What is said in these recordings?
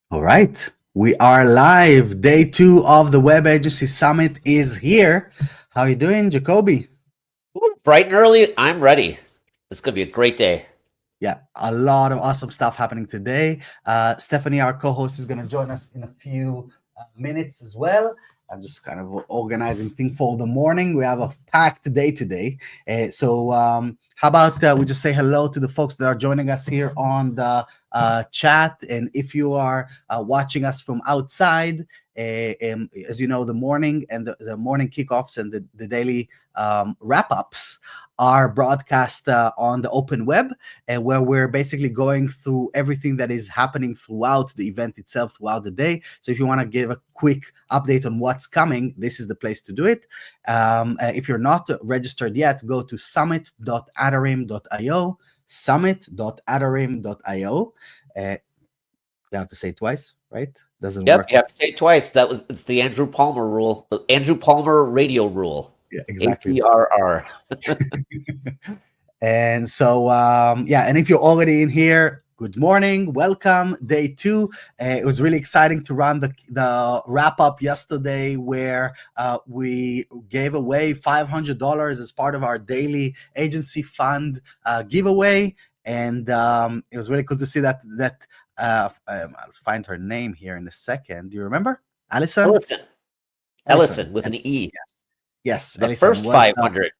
All right, we are live. Day 2 of the Web Agency Summit is here. How are you doing, Jacoby? Ooh, bright and early, I'm ready. It's going to be a great day. Yeah, a lot of awesome stuff happening today. Stephanie, our co-host, is going to join us in a few minutes as well. I'm just kind of organizing things for the morning. We have a packed day today. How about we just say hello to the folks that are joining us here on the chat? And if you are watching us from outside, as you know, the morning and the morning kickoffs and the daily wrap-ups are broadcast on the open web, and where we're basically going through everything that is happening throughout the event itself throughout the day. So if you want to give a quick update on what's coming, this is the place to do it. If you're not registered yet, go to summit.adarim.io, summit.adarim.io. You have to say it twice, right? Doesn't Yep, work. you have to say it twice. It's the Andrew Palmer rule, the Andrew Palmer radio rule. Yeah, exactly. APRR. And so, and if you're already in here, good morning, welcome, day 2. It was really exciting to run the wrap up yesterday where we gave away $500 as part of our daily agency fund giveaway. And it was really cool to see that I'll find her name here in a second. Do you remember? Allison Ellison with an E. Yes. The Allison first was 500.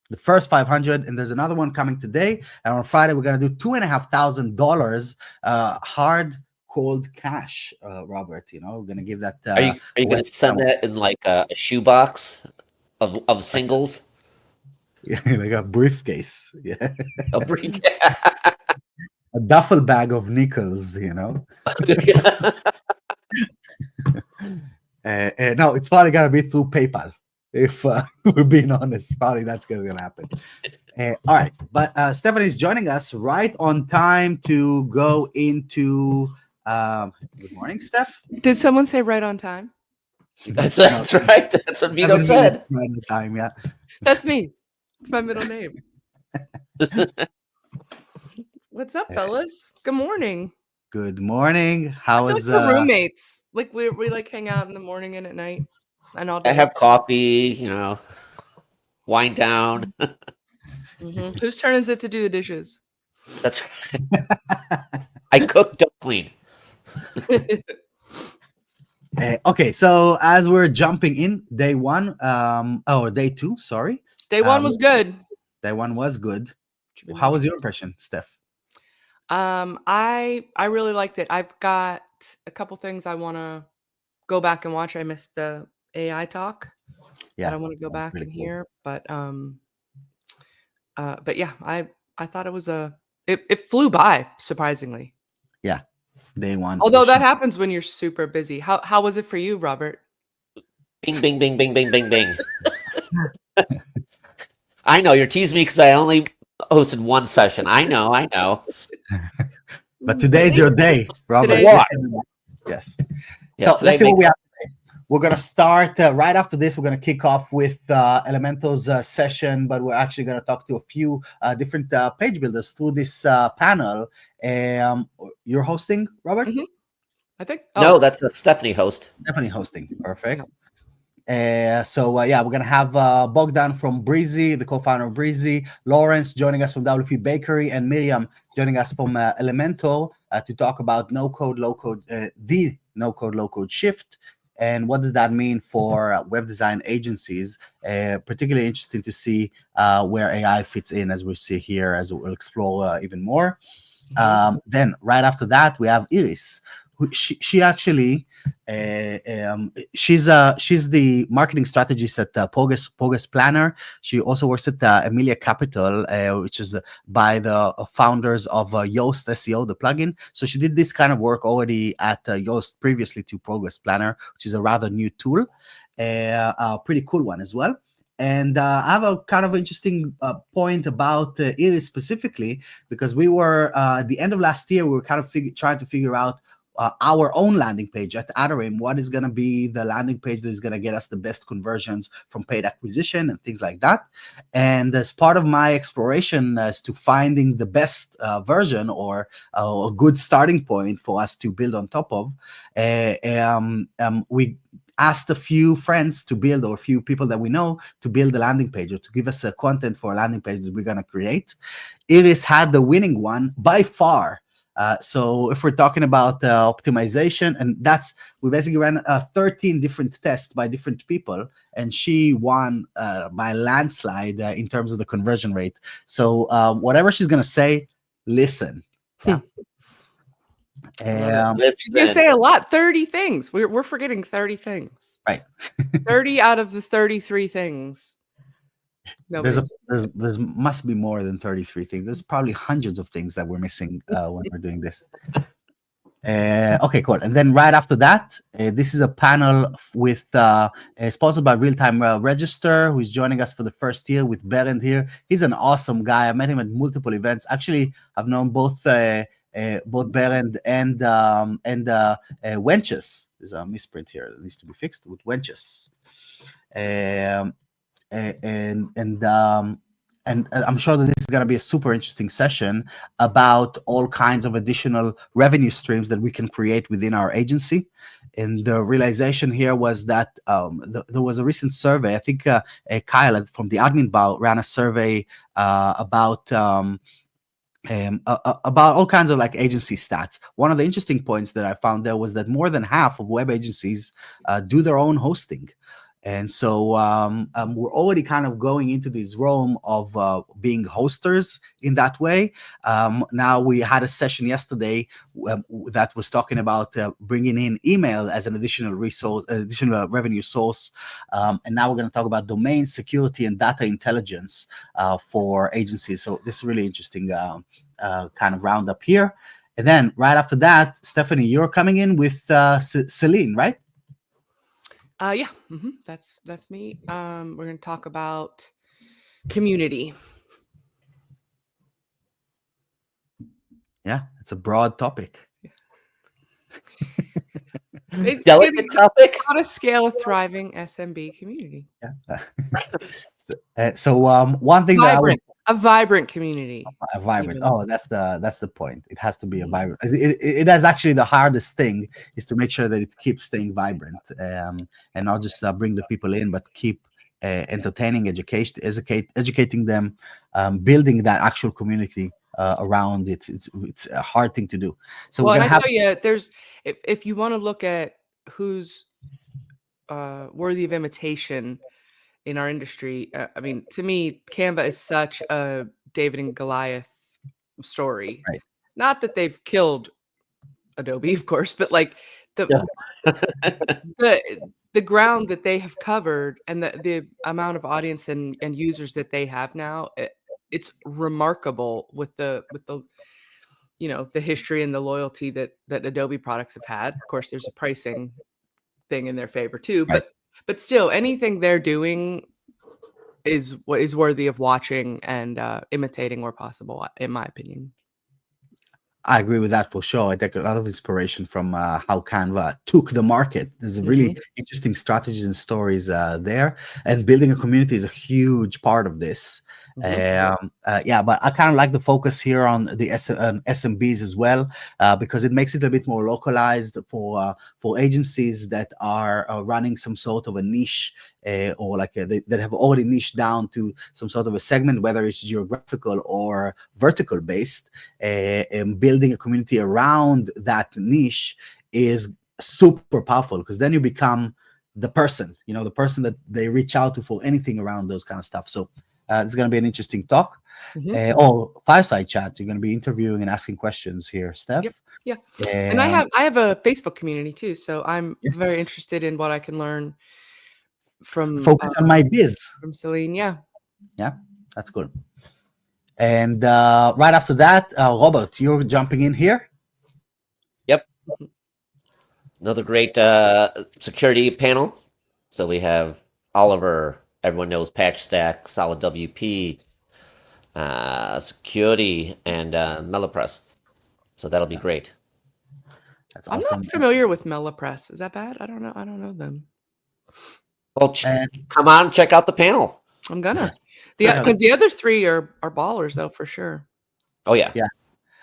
the first 500, and there's another one coming today. And on Friday, we're going to do $2,500 hard cold cash, Robert. We're going to give that. Are you going to send that in like a shoebox of singles? Yeah, like a briefcase. Yeah. A brief. A duffel bag of nickels, No, it's probably going to be through PayPal. If we're being honest, probably that's going to happen. All right, but Stephanie is joining us right on time to go into. Good morning, Steph. Did someone say right on time? That's right. That's what Vito said. Right on time, yeah. That's me. It's my middle name. What's up, fellas? Good morning. Good morning. How is the roommates? Like we like hang out in the morning and at night, and all day. I have coffee, wind down. Mm-hmm. Whose turn is it to do the dishes? That's right. I cook, don't clean. Okay, so as we're jumping in, day 1, day 2, sorry. Day 1 was good. Day 1 was good. How was your impression, Steph? I really liked it. I've got a couple things I want to go back and watch. I missed the AI talk. Yeah, I want to go back and hear, but yeah, I thought it was it flew by surprisingly. Yeah, day 1. Although that happens when you're super busy. How was it for you, Robert? Bing, bing, bing, bing, bing, bing, bing. I know you're teasing me because I only hosted one session. I know. But today's your day, Robert. Yes. Yeah, so let's see what we have today. We're going to start right after this. We're going to kick off with Elemental's session, but we're actually going to talk to a few different page builders through this panel. You're hosting, Robert? Mm-hmm. I think. No, that's a Stephanie host. Stephanie hosting. Perfect. We're going to have Bogdan from Breezy, the co-founder of Breezy, Lawrence joining us from WP Bakery, and Miriam joining us from Elemental to talk about no-code, low-code, the no-code, low-code shift, and what does that mean for web design agencies. Particularly interesting to see where AI fits in, as we see here, as we'll explore even more. Then right after that, we have Iris. She actually she's the marketing strategist at Progress Planner. She also works at Emilia Capital, which is by the founders of Yoast SEO, the plugin. So she did this kind of work already at Yoast previously to Progress Planner, which is a rather new tool, a pretty cool one as well. And I have a kind of interesting point about Iris specifically, because we were at the end of last year, we were kind of trying to figure out our own landing page at Adarim. What is going to be the landing page that is going to get us the best conversions from paid acquisition and things like that. And as part of my exploration as to finding the best version or a good starting point for us to build on top of, we asked a few friends to build, or a few people that we know to build a landing page or to give us a content for a landing page that we're going to create. Iris had the winning one by far. So if we're talking about optimization, and we basically ran 13 different tests by different people, and she won by landslide in terms of the conversion rate. So whatever she's going to say, listen. Yeah. She's gonna say a lot. 30 things. We're forgetting 30 things. Right. 30 out of the 33 things. There's must be more than 33 things. There's probably hundreds of things that we're missing when we're doing this. Okay, cool. And then right after that, this is a panel with sponsored by Real Time Register, who is joining us for the first year with Berend here. He's an awesome guy. I met him at multiple events. Actually, I've known both Berend and Wenches. There's a misprint here that needs to be fixed with Wenches. And I'm sure that this is going to be a super interesting session about all kinds of additional revenue streams that we can create within our agency. And the realization here was that there was a recent survey. I think Kyle from the Admin Bar ran a survey about all kinds of like agency stats. One of the interesting points that I found there was that more than half of web agencies do their own hosting. And so we're already kind of going into this realm of being hosters in that way. Now we had a session yesterday that was talking about bringing in email as an additional resource, additional revenue source. And now we're going to talk about domain security and data intelligence for agencies. So this is really interesting kind of roundup here. And then right after that, Stephanie, you're coming in with Celine, right? Yeah, that's me. We're going to talk about community. Yeah, it's a broad topic. Delicate topic. How to scale a thriving SMB community. Yeah. So one thing a vibrant community. A vibrant. Oh, that's the point. It has to be a vibrant. It is actually the hardest thing is to make sure that it keeps staying vibrant, and not just bring the people in, but keep entertaining, educating them, building that actual community around it. It's a hard thing to do. So well, and I tell you, there's if you want to look at who's worthy of imitation in our industry, I mean, to me, Canva is such a David and Goliath story. Right. Not that they've killed Adobe, of course, but like the ground that they have covered and the amount of audience and users that they have now, it's remarkable with the the history and the loyalty that Adobe products have had. Of course, there's a pricing thing in their favor too, right. but still, anything they're doing is worthy of watching and imitating where possible, in my opinion. I agree with that for sure. I take a lot of inspiration from how Canva took the market. There's really interesting strategies and stories there, and building a community is a huge part of this. Yeah, but I kind of like the focus here on the SMBs as well, because it makes it a bit more localized for agencies that are running some sort of a niche, or like that have already niched down to some sort of a segment, whether it's geographical or vertical based. And building a community around that niche is super powerful, because then you become the person, the person that they reach out to for anything around those kind of stuff. So it's going to be an interesting talk. Or fireside chat. You're going to be interviewing and asking questions here, Steph. Yep. Yeah. And I have a Facebook community too, so I'm very interested in what I can learn from focus on my biz from Celine. Yeah, that's good. And right after that, Robert, you're jumping in here. Yep. Another great security panel. So we have Oliver. Everyone knows Patch Stack, Solid WP, security, and MeloPress. So that'll be great. That's I'm awesome. not familiar with MelaPress. Is that bad? I don't know. I don't know them. Well, And come on, check out the panel. I'm gonna. check out Because the other three are ballers though, for sure. Oh yeah, Yeah.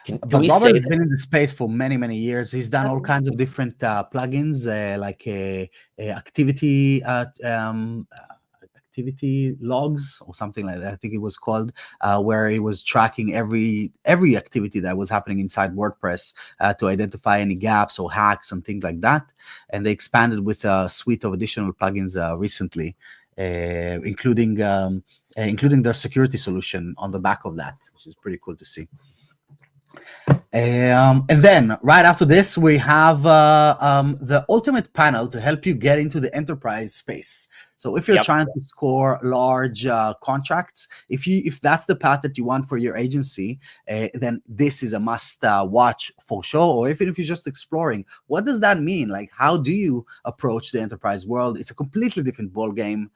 Can But we Robert say has that? been in the space for many, many years. He's done all kinds of different plugins, like activity logs or something like that. I think it was called, where he was tracking every activity that was happening inside WordPress to identify any gaps or hacks and things like that. And they expanded with a suite of additional plugins recently, including their security solution on the back of that, which is pretty cool to see. And then right after this, we have the ultimate panel to help you get into the enterprise space. So if you're Yep. trying to score large contracts, if that's the path that you want for your agency, then this is a must watch for sure. Or even if you're just exploring, what does that mean? Like, how do you approach the enterprise world? It's a completely different ball game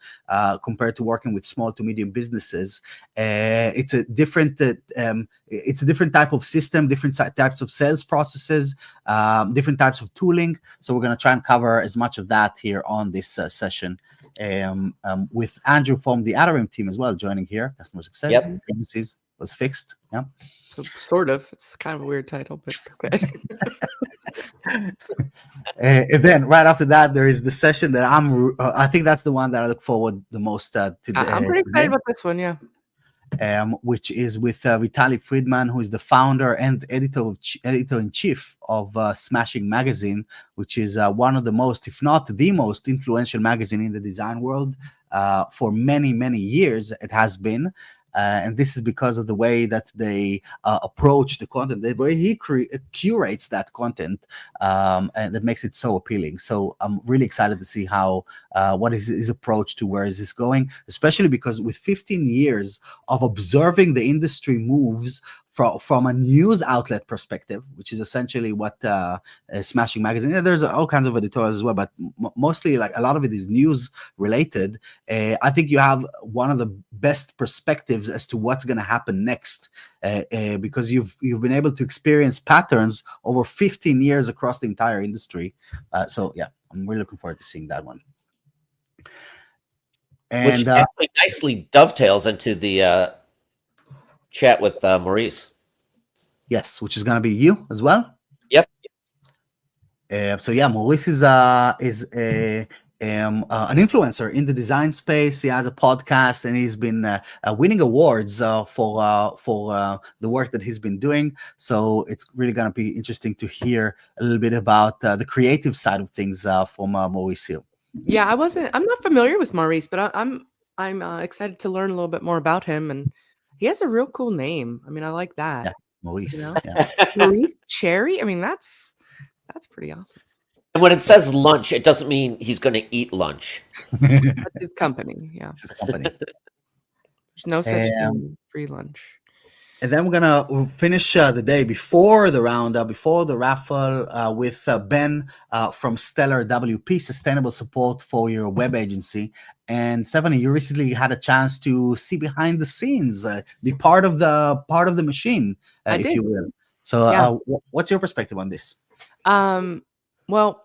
compared to working with small to medium businesses. It's a different type of system, different types of sales processes, different types of tooling. So we're going to try and cover as much of that here on this session, with Andrew from the Adarim team as well joining here. Customer success agencies was fixed. Yeah. So sort of. It's kind of a weird title, but okay. And then right after that, there is the session that I think that's the one that I look forward the most to. I'm pretty excited about this one. Yeah. Which is with Vitaly Friedman, who is the founder and editor-in-chief of Smashing Magazine, which is one of the most, if not the most influential magazine in the design world for many, many years. It has been. And this is because of the way that they approach the content, the way he curates that content, and that makes it so appealing. So I'm really excited to see how what is his approach to where is this going, especially because with 15 years of observing the industry moves from a news outlet perspective, which is essentially what Smashing Magazine. There's all kinds of editorials as well, but mostly like a lot of it is news related. I think you have one of the best perspectives as to what's going to happen next, because you've been able to experience patterns over 15 years across the entire industry. So yeah, I'm really looking forward to seeing that one. And Which actually nicely dovetails into the chat with Maurice. Yes, which is going to be you as well. Yep. So yeah, Maurice is an influencer in the design space. He has a podcast, and he's been winning awards for the work that he's been doing. So it's really going to be interesting to hear a little bit about the creative side of things from Maurice here. Yeah, I'm not familiar with Maurice, but I'm excited to learn a little bit more about him, and he has a real cool name. I mean, I like that. Yeah, Maurice. You know? Yeah. Maurice Cherry. I mean, that's pretty awesome. And when it says lunch, it doesn't mean he's going to eat lunch. That's his company. Yeah, It's his company. there's no such thing as free lunch. And then we're gonna finish the day before the roundup, before the raffle, with Ben from Stellar WP, Sustainable Support for Your Web Agency. And Stephanie, you recently had a chance to see behind the scenes, be part of the machine, I if did. you will. So, Yeah. what's your perspective on this? Well,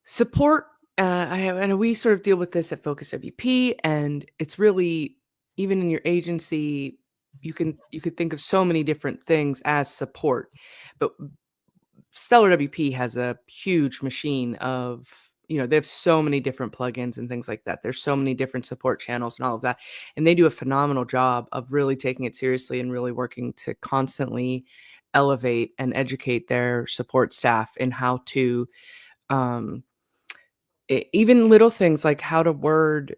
support. And we sort of deal with this at Focus WP, and it's really, even in your agency, you could think of so many different things as support, but Stellar WP has a huge machine of, they have so many different plugins and things like that. There's so many different support channels and all of that, and they do a phenomenal job of really taking it seriously and really working to constantly elevate and educate their support staff in how to, even little things like how to word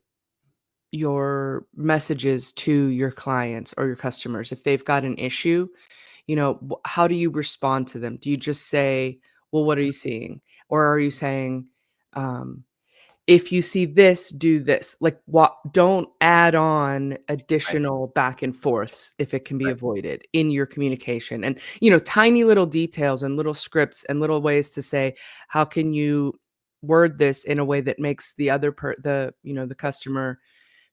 your messages to your clients or your customers. If they've got an issue, how do you respond to them? Do you just say, well, what are you seeing? Or are you saying, if you see this, do this? Like, what? Don't add on additional back and forths if it can be avoided in your communication. And, tiny little details and little scripts and little ways to say, how can you word this in a way that makes the other the customer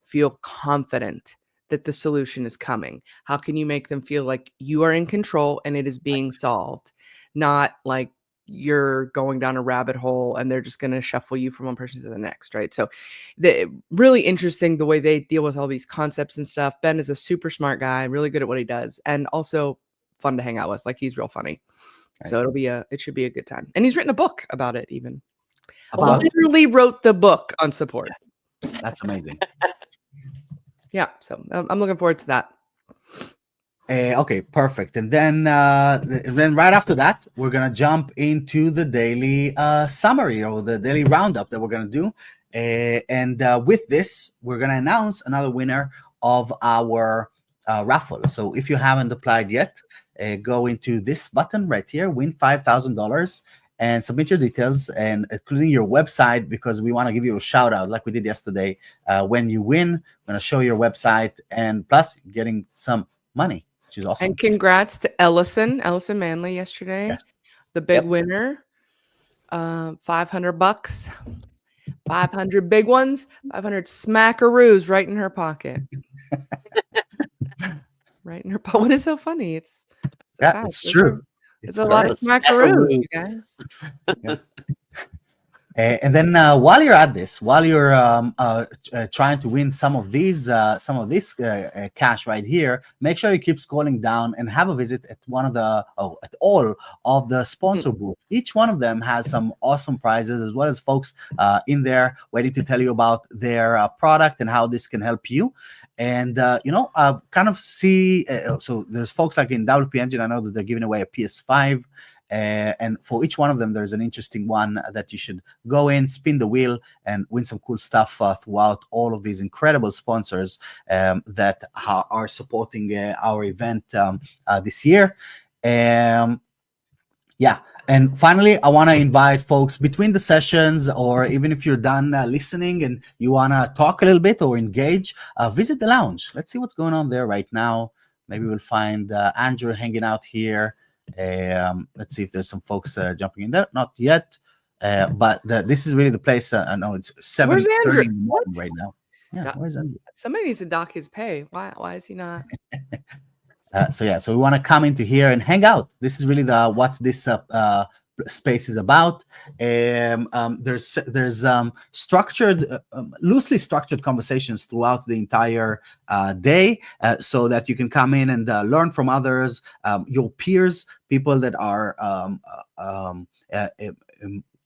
feel confident that the solution is coming? How can you make them feel like you are in control and it is being solved, not like, you're going down a rabbit hole and they're just going to shuffle you from one person to the next, right? So really interesting the way they deal with all these concepts and stuff. Ben is a super smart guy, really good at what he does, and also fun to hang out with. Like, he's real funny. Right. So it should be a good time. And he's written a book about it even. About Literally wrote the book on support. That's amazing. Yeah, so I'm looking forward to that. Okay, perfect. And then right after that, we're gonna jump into the daily summary or the daily roundup that we're gonna do. And with this, we're gonna announce another winner of our raffle. So if you haven't applied yet, go into this button right here, win $5,000, and submit your details, and including your website, because we want to give you a shout out like we did yesterday. When you win, we're gonna show your website, and plus getting some money, which is awesome. And congrats to Ellison Manley yesterday. Yes. The big winner. $500, 500 big ones, 500 smackaroos right in her pocket. Right in her pocket. What is so funny? It's true. It's a lot of smackaroos, you guys. Yeah. And then while you're at this, while you're trying to win some of this cash right here, make sure you keep scrolling down and have a visit at at all of the sponsor booths. Each one of them has some awesome prizes, as well as folks in there waiting to tell you about their product and how this can help you. And kind of see. So there's folks like in WP Engine. I know that they're giving away a PS5. And for each one of them, there's an interesting one that you should go in, spin the wheel, and win some cool stuff throughout all of these incredible sponsors that are supporting our event this year. And finally, I want to invite folks between the sessions, or even if you're done listening and you want to talk a little bit or engage, visit the lounge. Let's see what's going on there right now. Maybe we'll find Andrew hanging out here. Let's see if there's some folks jumping in there. Not yet, but this is really the place. I know it's 7:30 in the morning right now. Yeah, where's Andrew? Somebody needs to dock his pay. Why is he not? So we want to come into here and hang out. This is really what this space is about. There's loosely structured conversations throughout the entire day, so that you can come in and learn from others, your peers, people that are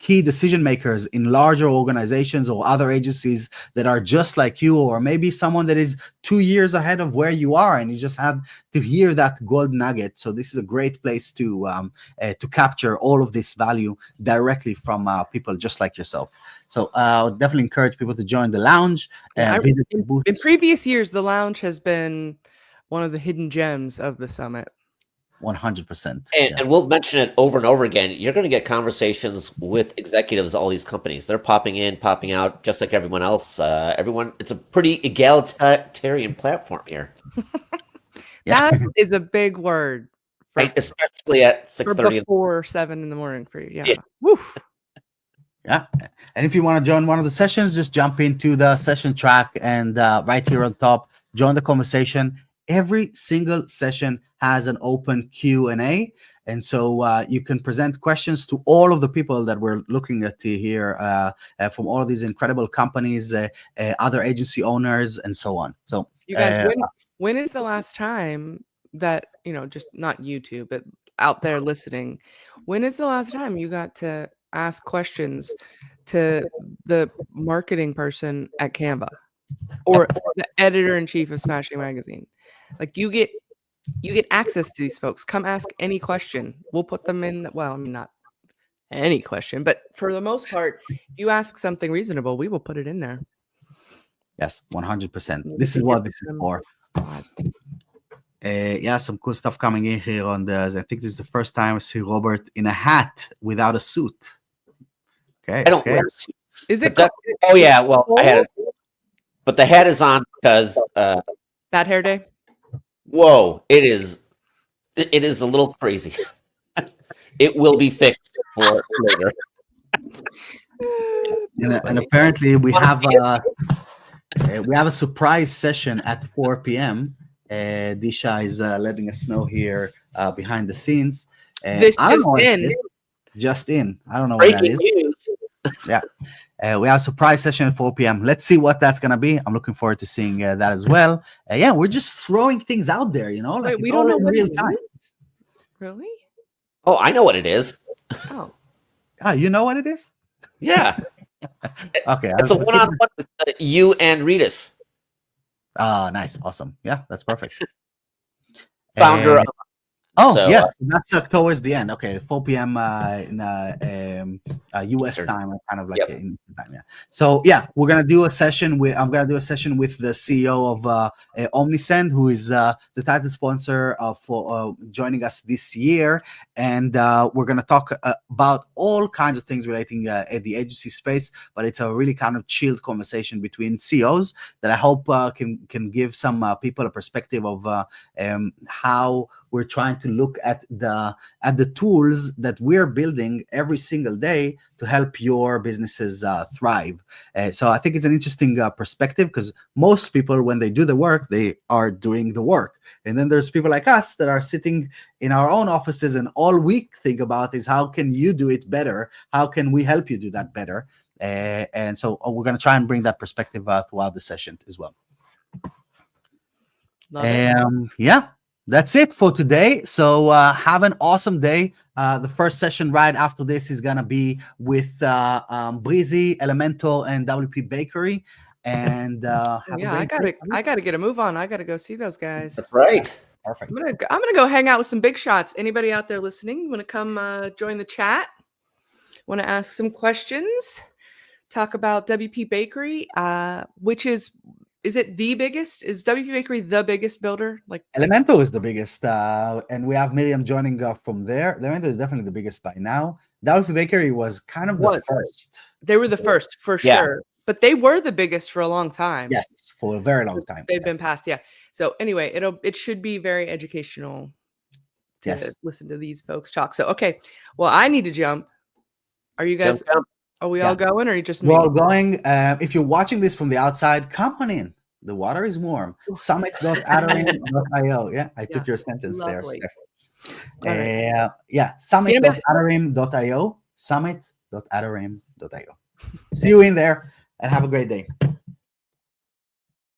key decision makers in larger organizations or other agencies that are just like you, or maybe someone that is 2 years ahead of where you are, and you just have to hear that gold nugget. So this is a great place to capture all of this value directly from people just like yourself. So I would definitely encourage people to join the lounge and visit the booths. In previous years, the lounge has been one of the hidden gems of the summit. 100%. And we'll mention it over and over again. You're going to get conversations with executives of all these companies. They're popping in, popping out, just like everyone else. It's a pretty egalitarian platform here. That is a big word. Right, especially at 6:30. Before 7 in the morning for you. Yeah. Woof. Yeah. And if you want to join one of the sessions, just jump into the session track and right here on top, join the conversation. Every single session has an open Q&A, and so you can present questions to all of the people that we're looking at here from all of these incredible companies, other agency owners, and so on. So you guys, when is the last time that, just not you two, but out there listening, when is the last time you got to ask questions to the marketing person at Canva or the editor-in-chief of Smashing Magazine? Like, you get access to these folks. Come ask any question. We'll put them in. Well, I mean, not any question, but for the most part, if you ask something reasonable, we will put it in there. Yes, 100%. This is what this is for. Some cool stuff coming in here on the. I think this is the first time I see Robert in a hat without a suit. Okay, I don't wear suits. Is it? Oh yeah, well I had it, but the hat is on because Bad Hair Day. Whoa, it is a little crazy. It will be fixed for later. And apparently we have a surprise session at 4 p.m. Disha is letting us know here behind the scenes. This just in. just in. I don't know when that Breaking is. news. Yeah. We have a surprise session at 4 p.m. Let's see what that's gonna be. I'm looking forward to seeing that as well. Yeah, we're just throwing things out there, like Wait, it's we all don't know in what real it time. is? Really? Oh, I know what it is. Oh, Ah, you know what it is? Yeah, Okay. it's a one-on-one with you and Ritas, Nice, awesome. Yeah, that's perfect. founder of. Oh, So yes, that's towards the end. Okay, 4 p.m. In U.S. Eastern. time, kind of like Yep. in Eastern time. Yeah. So yeah, we're gonna do a session with. I'm gonna do a session with the CEO of Omnisend, who is the title sponsor for joining us this year, and we're gonna talk about all kinds of things relating at the agency space. But it's a really kind of chilled conversation between CEOs that I hope can give some people a perspective of how we're trying to look at the tools that we're building every single day to help your businesses thrive. So I think it's an interesting perspective, because most people, when they do the work, they are doing the work, and then there's people like us that are sitting in our own offices, and all we think about is how can you do it better? How can we help you do that better? And so we're going to try and bring that perspective throughout the session as well. love it. Yeah, that's it for today. So have an awesome day. The first session right after this is gonna be with Breezy, Elemental, and WP Bakery. And have Yeah, a I great day. gotta get a move on. I gotta go see those guys. That's right. Perfect. I'm gonna go hang out with some big shots. Anybody out there listening, want to come join the chat? Want to ask some questions? Talk about WP Bakery, which is it the biggest? Is WP Bakery the biggest builder? Like Elemental is the biggest, and we have Miriam joining from there. Elemental is definitely the biggest by now. WP Bakery was kind of the What? first. They were the first for Yeah. sure, but they were the biggest for a long time. Yes, for a very long time. They've been Yes. passed, yeah. So anyway, it should be very educational to Yes. listen to these folks talk. So okay, well, I need to jump. Are you guys? Jump. Are we Yeah. all going, or are you just We're me? all going. If you're watching this from the outside, come on in. The water is warm. Summit.adarim.io. Yeah, I took Yeah, your sentence lovely. there, All right. Steph. Yeah, summit.adarim.io. Summit.adarim.io. See you in there, and have a great day.